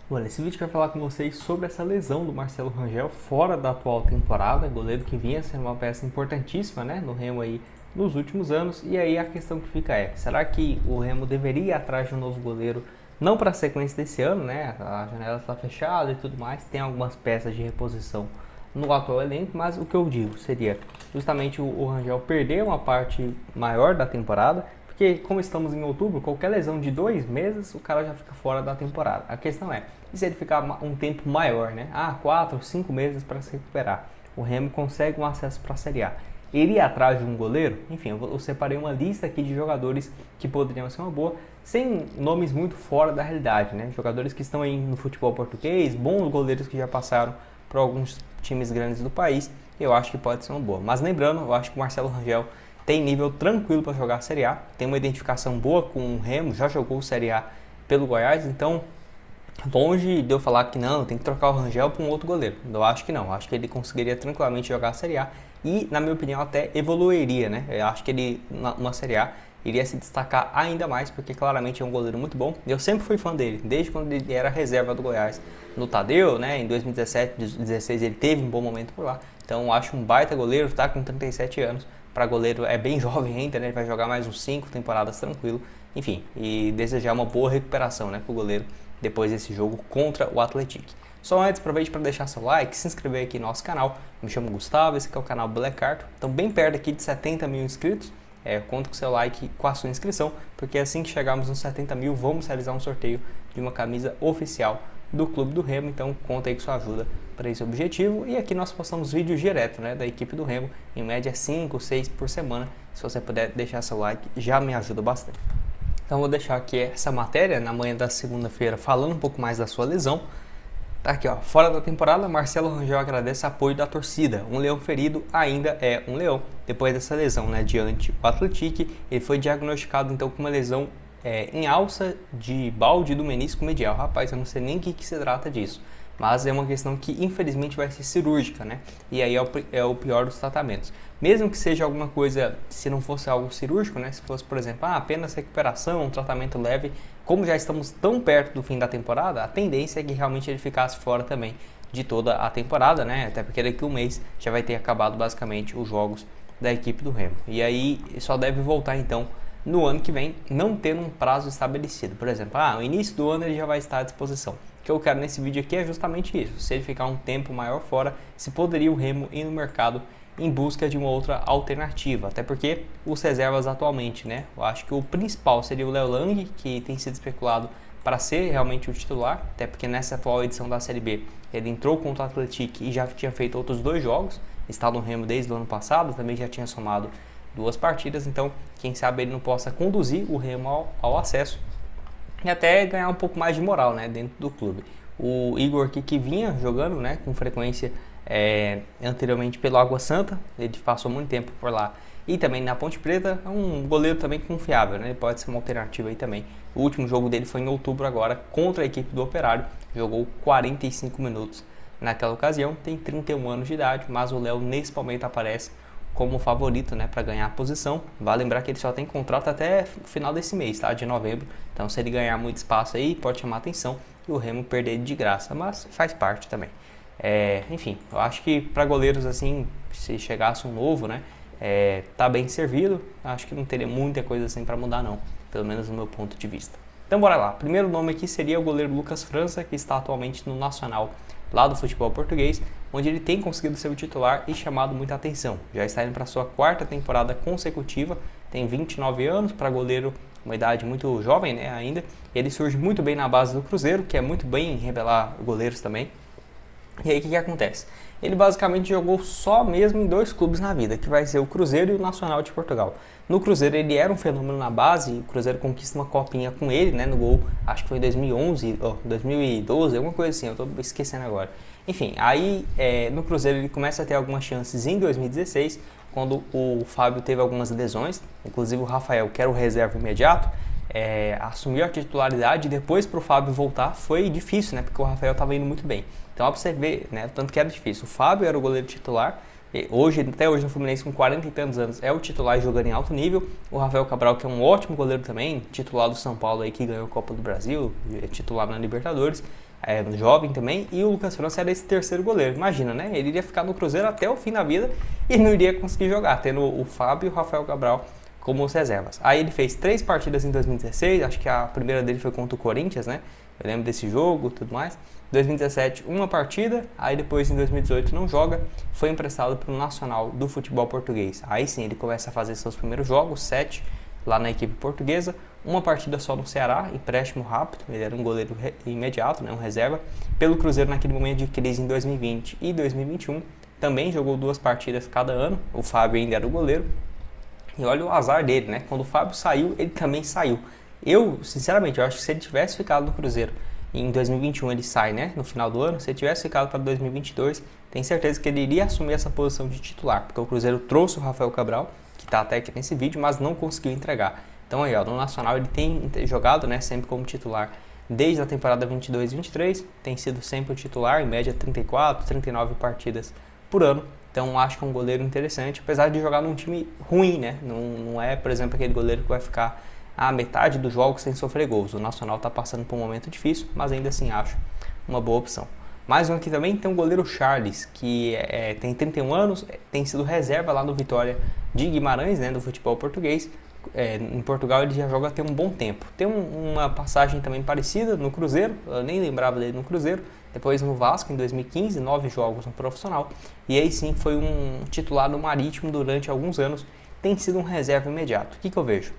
Bom, nesse vídeo eu quero falar com vocês sobre essa lesão do Marcelo Rangel fora da atual temporada, goleiro que vinha sendo uma peça importantíssima, né, no Remo aí nos últimos anos. E aí a questão que fica é, será que o Remo deveria ir atrás de um novo goleiro, não para a sequência desse ano, né, a janela está fechada e tudo mais, tem algumas peças de reposição no atual elenco, mas o que eu digo seria justamente o Rangel perder uma parte maior da temporada, porque como estamos em outubro, qualquer lesão de 2 meses, o cara já fica fora da temporada. A questão é, e se ele ficar um tempo maior, né? 4, 5 meses para se recuperar. O Remo consegue um acesso para a Série A. Iria atrás de um goleiro? Enfim, eu separei uma lista aqui de jogadores que poderiam ser uma boa, sem nomes muito fora da realidade, né? Jogadores que estão aí no futebol português, bons goleiros que já passaram por alguns times grandes do país, eu acho que pode ser uma boa. Mas lembrando, eu acho que o Marcelo Rangel tem nível tranquilo para jogar a Série A, tem uma identificação boa com o Remo, já jogou Série A pelo Goiás, então longe de eu falar que não, tem que trocar o Rangel para um outro goleiro. Eu acho que não, eu acho que ele conseguiria tranquilamente jogar a Série A e, na minha opinião, até evoluiria, né? Eu acho que ele, numa Série A, iria se destacar ainda mais, porque claramente é um goleiro muito bom. Eu sempre fui fã dele, desde quando ele era reserva do Goiás no Tadeu, né? Em 2017, 2016 ele teve um bom momento por lá. Então eu acho um baita goleiro, tá com 37 anos. Para goleiro é bem jovem ainda, né? Ele vai jogar mais uns 5 temporadas tranquilo. Enfim, e desejar uma boa recuperação, né, pro goleiro depois desse jogo contra o Atlético. Só antes, aproveite para deixar seu like, se inscrever aqui no nosso canal. Me chamo Gustavo, esse aqui é o canal Black Art. Então bem perto aqui de 70 mil inscritos. Conto com seu like e com a sua inscrição, porque assim que chegarmos nos 70 mil, vamos realizar um sorteio de uma camisa oficial do Clube do Remo. Então conta aí com sua ajuda para esse objetivo. E aqui nós postamos vídeos direto, né, da equipe do Remo, em média 5, 6 por semana. Se você puder deixar seu like, já me ajuda bastante. Então vou deixar aqui essa matéria na manhã da segunda-feira falando um pouco mais da sua lesão. Tá aqui, ó, fora da temporada, Marcelo Rangel agradece apoio da torcida. Um leão ferido ainda é um leão. Depois dessa lesão, né, diante o Atlético, ele foi diagnosticado então com uma lesão em alça de balde do menisco medial. Rapaz, eu não sei nem o que se trata disso, mas é uma questão que infelizmente vai ser cirúrgica, né? E aí é o pior dos tratamentos. Mesmo que seja alguma coisa, se não fosse algo cirúrgico, né? Se fosse, por exemplo, apenas recuperação, um tratamento leve, como já estamos tão perto do fim da temporada, a tendência é que realmente ele ficasse fora também de toda a temporada, né? Até porque daqui a um mês já vai ter acabado basicamente os jogos da equipe do Remo. E aí só deve voltar então no ano que vem, não tendo um prazo estabelecido. Por exemplo, no início do ano ele já vai estar à disposição. O que eu quero nesse vídeo aqui é justamente isso. Se ele ficar um tempo maior fora, se poderia o Remo ir no mercado em busca de uma outra alternativa. Até porque os reservas atualmente, né? Eu acho que o principal seria o Léo Lang, que tem sido especulado para ser realmente o titular. Até porque nessa atual edição da Série B, ele entrou contra o Atlético e já tinha feito outros 2 jogos. Está no Remo desde o ano passado, também já tinha somado 2 partidas. Então, quem sabe ele não possa conduzir o Remo ao acesso e até ganhar um pouco mais de moral, né, dentro do clube. O Igor aqui, que vinha jogando, né, com frequência anteriormente pelo Água Santa, ele passou muito tempo por lá, e também na Ponte Preta, é um goleiro também confiável, né, ele pode ser uma alternativa aí também. O último jogo dele foi em outubro agora, contra a equipe do Operário, jogou 45 minutos naquela ocasião, tem 31 anos de idade, mas o Léo nesse momento aparece como favorito, né, para ganhar a posição. Vale lembrar que ele só tem contrato até o final desse mês, tá, de novembro. Então, se ele ganhar muito espaço aí, pode chamar atenção e o Remo perder de graça, mas faz parte também. Enfim, eu acho que para goleiros assim, se chegasse um novo, né, tá bem servido. Acho que não teria muita coisa assim para mudar não, pelo menos no meu ponto de vista. Então bora lá. Primeiro nome aqui seria o goleiro Lucas França, que está atualmente no Nacional lá do futebol português, onde ele tem conseguido ser o titular e chamado muita atenção. Já está indo para sua 4ª temporada consecutiva, tem 29 anos, para goleiro uma idade muito jovem, né, ainda. Ele surge muito bem na base do Cruzeiro, que é muito bem em revelar goleiros também. E aí o que acontece? Ele basicamente jogou só mesmo em 2 clubes na vida, que vai ser o Cruzeiro e o Nacional de Portugal. No Cruzeiro ele era um fenômeno na base, o Cruzeiro conquista uma copinha com ele, né, no gol, acho que foi em 2011, 2012, alguma coisa assim, eu tô esquecendo agora. Enfim, aí no Cruzeiro ele começa a ter algumas chances em 2016, quando o Fábio teve algumas lesões, inclusive o Rafael, que era o reserva imediato, assumiu a titularidade e depois para o Fábio voltar foi difícil, né, porque o Rafael estava indo muito bem. Então, ó, pra você ver, né, tanto que era difícil. O Fábio era o goleiro titular, Hoje, até hoje no Fluminense com 40 e tantos anos, é o titular e jogando em alto nível. O Rafael Cabral, que é um ótimo goleiro também, titular do São Paulo aí, que ganhou a Copa do Brasil, é titular na Libertadores, jovem também. E o Lucas França era esse terceiro goleiro. Imagina, né? Ele iria ficar no Cruzeiro até o fim da vida e não iria conseguir jogar, tendo o Fábio e o Rafael Cabral como os reservas. Aí ele fez 3 partidas em 2016, acho que a primeira dele foi contra o Corinthians, né? Eu lembro desse jogo e tudo mais. 2017, uma partida, aí depois em 2018 não joga, foi emprestado para o Nacional do futebol português. Aí sim, ele começa a fazer seus primeiros jogos, 7 lá na equipe portuguesa, uma partida só no Ceará, empréstimo rápido, ele era um goleiro imediato, né, um reserva, pelo Cruzeiro naquele momento de crise em 2020 e 2021, também jogou 2 partidas cada ano, o Fábio ainda era o goleiro, e olha o azar dele, né, quando o Fábio saiu, ele também saiu. Eu, sinceramente, eu acho que se ele tivesse ficado no Cruzeiro, em 2021 ele sai, né, no final do ano, se ele tivesse ficado para 2022, tenho certeza que ele iria assumir essa posição de titular, porque o Cruzeiro trouxe o Rafael Cabral, que está até aqui nesse vídeo, mas não conseguiu entregar. Então aí, ó, no Nacional ele tem jogado, né, sempre como titular desde a temporada 22-23, tem sido sempre o titular, em média 34, 39 partidas por ano. Então acho que é um goleiro interessante, apesar de jogar num time ruim, né, não é, por exemplo, aquele goleiro que vai ficar a metade dos jogos sem sofrer gols. O Nacional está passando por um momento difícil, mas ainda assim acho uma boa opção. Mais um aqui também tem o goleiro Charles, que tem 31 anos, tem sido reserva lá no Vitória de Guimarães, né, do futebol português. Em Portugal ele já joga tem um bom tempo. Tem uma passagem também parecida no Cruzeiro, eu nem lembrava dele no Cruzeiro, depois no Vasco em 2015, 9 jogos no profissional, e aí sim foi um titular no Marítimo durante alguns anos, tem sido um reserva imediato. O que eu vejo?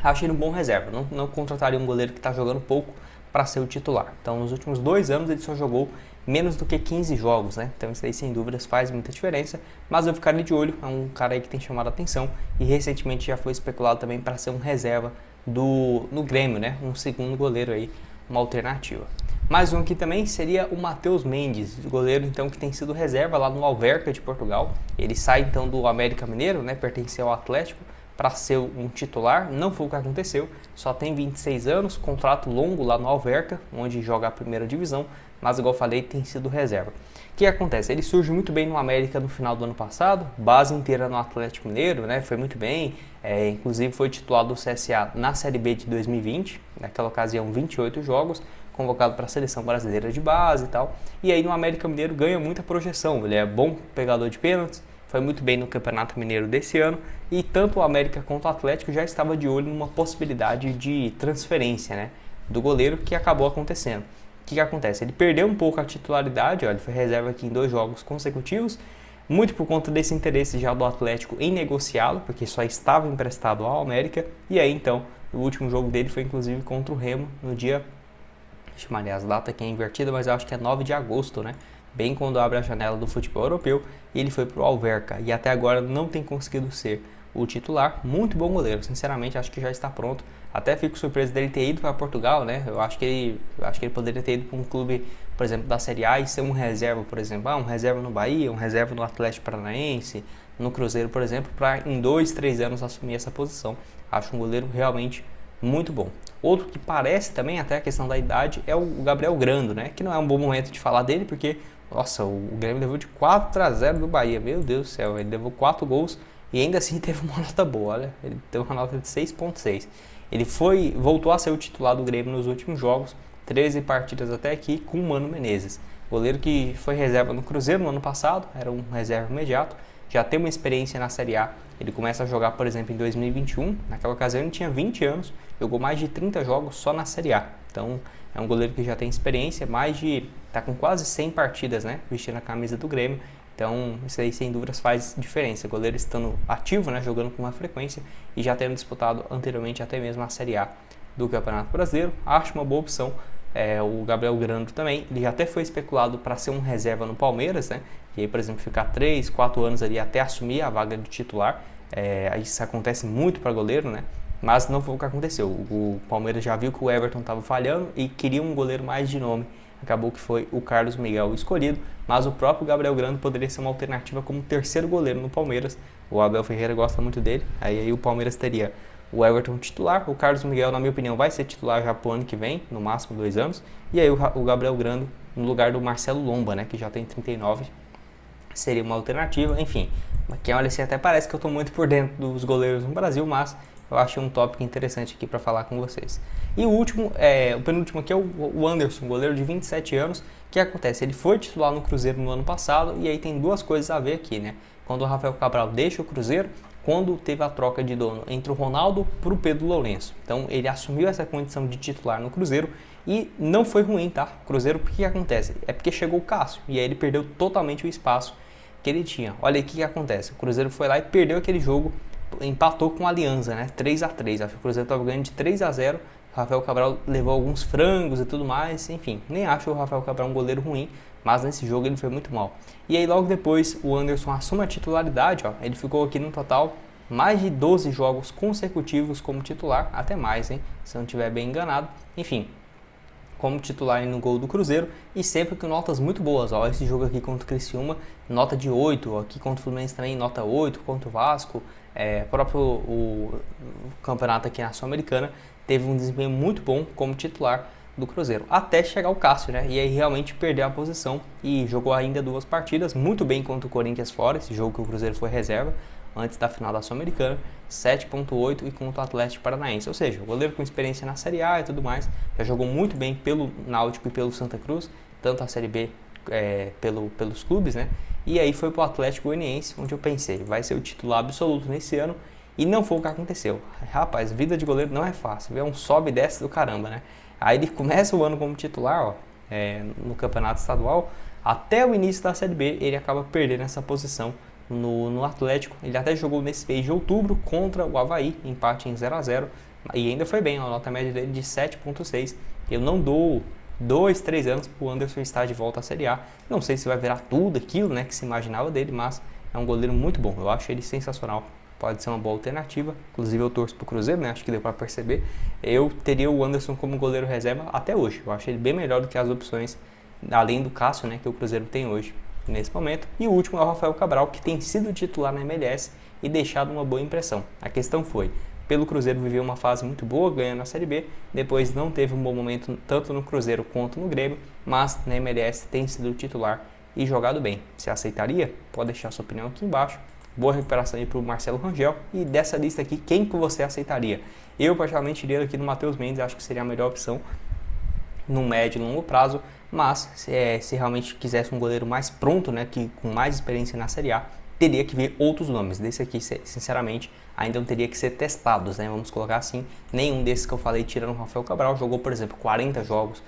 Acho ele um bom reserva, não contrataria um goleiro que está jogando pouco para ser o titular. Então nos últimos 2 anos ele só jogou menos do que 15 jogos, né? Então isso aí sem dúvidas faz muita diferença, mas eu ficaria de olho, é um cara aí que tem chamado a atenção e recentemente já foi especulado também para ser um reserva no Grêmio, né? Um segundo goleiro aí, uma alternativa. Mais um aqui também seria o Matheus Mendes, goleiro então que tem sido reserva lá no Alverca de Portugal. Ele sai então do América Mineiro, né? Pertence ao Atlético, para ser um titular, não foi o que aconteceu, só tem 26 anos, contrato longo lá no Alverca, onde joga a primeira divisão, mas igual eu falei, tem sido reserva. O que acontece? Ele surge muito bem no América no final do ano passado, base inteira no Atlético Mineiro, né? Foi muito bem, inclusive foi titular do CSA na Série B de 2020, naquela ocasião 28 jogos, convocado para a seleção brasileira de base e tal, e aí no América Mineiro ganha muita projeção, ele é bom pegador de pênaltis, foi muito bem no Campeonato Mineiro desse ano e tanto o América quanto o Atlético já estava de olho numa possibilidade de transferência, né, do goleiro, que acabou acontecendo. O que acontece? Ele perdeu um pouco a titularidade, ó, ele foi reserva aqui em 2 jogos consecutivos, muito por conta desse interesse já do Atlético em negociá-lo, porque só estava emprestado ao América, e aí então o último jogo dele foi inclusive contra o Remo no dia, deixa eu chamar as datas aqui é invertida, mas eu acho que é 9 de agosto, né? Bem quando abre a janela do futebol europeu, e ele foi para o Alverca e até agora não tem conseguido ser o titular. Muito bom goleiro, sinceramente acho que já está pronto. Até fico surpreso dele ter ido para Portugal, né? Eu acho que ele poderia ter ido para um clube, por exemplo, da Série A e ser um reserva, por exemplo, um reserva no Bahia, um reserva no Atlético Paranaense, no Cruzeiro, por exemplo, para em 2, 3 anos assumir essa posição. Acho um goleiro realmente muito bom. Outro que parece também, até a questão da idade, é o Gabriel Grando, né? Que não é um bom momento de falar dele, porque nossa, o Grêmio levou de 4-0 do Bahia, meu Deus do céu, ele levou 4 gols e ainda assim teve uma nota boa, olha, ele teve uma nota de 6.6. Ele voltou a ser o titular do Grêmio nos últimos jogos, 13 partidas até aqui, com o Mano Menezes. Goleiro que foi reserva no Cruzeiro no ano passado, era um reserva imediato, já tem uma experiência na Série A. Ele começa a jogar, por exemplo, em 2021, naquela ocasião ele tinha 20 anos, jogou mais de 30 jogos só na Série A. Então é um goleiro que já tem experiência, tá com quase 100 partidas, né, vestindo a camisa do Grêmio. Então isso aí sem dúvidas faz diferença. O goleiro estando ativo, né, jogando com uma frequência e já tendo disputado anteriormente até mesmo a Série A do Campeonato Brasileiro, acho uma boa opção. O Gabriel Grando também, ele já até foi especulado para ser um reserva no Palmeiras, né? E aí, por exemplo, ficar 3, 4 anos ali até assumir a vaga de titular. Isso acontece muito para goleiro, né? Mas não foi o que aconteceu. O Palmeiras já viu que o Everton estava falhando e queria um goleiro mais de nome. Acabou que foi o Carlos Miguel escolhido, mas o próprio Gabriel Grando poderia ser uma alternativa como terceiro goleiro no Palmeiras. O Abel Ferreira gosta muito dele, aí o Palmeiras teria o Everton titular, o Carlos Miguel, na minha opinião, vai ser titular já pro ano que vem, no máximo 2 anos, e aí o Gabriel Grando no lugar do Marcelo Lomba, né, que já tem 39, seria uma alternativa, enfim. Quem olha assim até parece que eu estou muito por dentro dos goleiros no Brasil, mas eu achei um tópico interessante aqui para falar com vocês. E o último, o penúltimo aqui é o Anderson, goleiro de 27 anos. O que acontece? Ele foi titular no Cruzeiro no ano passado e aí tem duas coisas a ver aqui, né? Quando o Rafael Cabral deixa o Cruzeiro, quando teve a troca de dono entre o Ronaldo para o Pedro Lourenço. Então ele assumiu essa condição de titular no Cruzeiro e não foi ruim, tá? O Cruzeiro, por que acontece? É porque chegou o Cássio e aí ele perdeu totalmente o espaço que ele tinha. Olha aí o que acontece. O Cruzeiro foi lá e perdeu aquele jogo, empatou com a Alianza, né? 3-3. Acho que o Cruzeiro estava ganhando de 3-0. O Rafael Cabral levou alguns frangos e tudo mais. Enfim, nem acho o Rafael Cabral um goleiro ruim, mas nesse jogo ele foi muito mal. E aí logo depois o Anderson assume a titularidade, ó. Ele ficou aqui no total mais de 12 jogos consecutivos como titular, até mais, hein? Se eu não estiver bem enganado. Enfim, como titular no gol do Cruzeiro e sempre com notas muito boas. Ó, esse jogo aqui contra o Criciúma, nota de 8, aqui contra o Fluminense também nota 8, contra o Vasco, próprio o campeonato aqui na Sul-Americana, teve um desempenho muito bom como titular do Cruzeiro, até chegar o Cássio, né? E aí realmente perdeu a posição e jogou ainda 2 partidas, muito bem contra o Corinthians fora, esse jogo que o Cruzeiro foi reserva, antes da final da Sul-Americana, 7.8 e contra o Atlético Paranaense. Ou seja, o goleiro com experiência na Série A e tudo mais, já jogou muito bem pelo Náutico e pelo Santa Cruz, tanto a Série B pelos clubes, né? E aí foi pro Atlético Goianiense, onde eu pensei, vai ser o titular absoluto nesse ano, e não foi o que aconteceu. Rapaz, vida de goleiro não é fácil, é um sobe e desce do caramba, né? Aí ele começa o ano como titular, ó, no campeonato estadual, até o início da Série B ele acaba perdendo essa posição no Atlético. Ele até jogou nesse mês de outubro contra o Avaí, empate em 0-0, e ainda foi bem, a nota média dele de 7.6. Eu não dou 2-3 anos para o Anderson estar de volta à Série A. Não sei se vai virar tudo aquilo, né, que se imaginava dele, mas é um goleiro muito bom, eu acho ele sensacional. Pode ser uma boa alternativa, inclusive eu torço pro Cruzeiro, né? Acho que deu para perceber. Eu teria o Anderson como goleiro reserva até hoje. Eu acho ele bem melhor do que as opções, além do Cássio, né, que o Cruzeiro tem hoje, nesse momento. E o último é o Rafael Cabral, que tem sido titular na MLS e deixado uma boa impressão. A questão foi, pelo Cruzeiro viveu uma fase muito boa, ganhando a Série B, depois não teve um bom momento tanto no Cruzeiro quanto no Grêmio, mas na MLS tem sido titular e jogado bem. Você aceitaria? Pode deixar sua opinião aqui embaixo. Boa recuperação aí para o Marcelo Rangel. E dessa lista aqui, quem que você aceitaria? Eu particularmente iria aqui no Matheus Mendes, acho que seria a melhor opção no médio e longo prazo, mas se realmente quisesse um goleiro mais pronto, né, que com mais experiência na Série A, teria que ver outros nomes. Desse aqui, sinceramente, ainda não teria que ser testados, né, vamos colocar assim. Nenhum desses que eu falei, tirando o Rafael Cabral, jogou, por exemplo, 40 jogos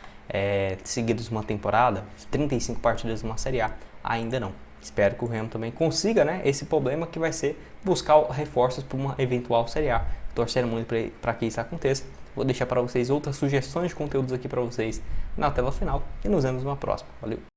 seguidos uma temporada, 35 partidas numa Série A, ainda não. Espero que o Remo também consiga, né, esse problema que vai ser buscar reforços para uma eventual Série A. Torcendo muito para que isso aconteça. Vou deixar para vocês outras sugestões de conteúdos aqui para vocês na tela final e nos vemos numa próxima. Valeu!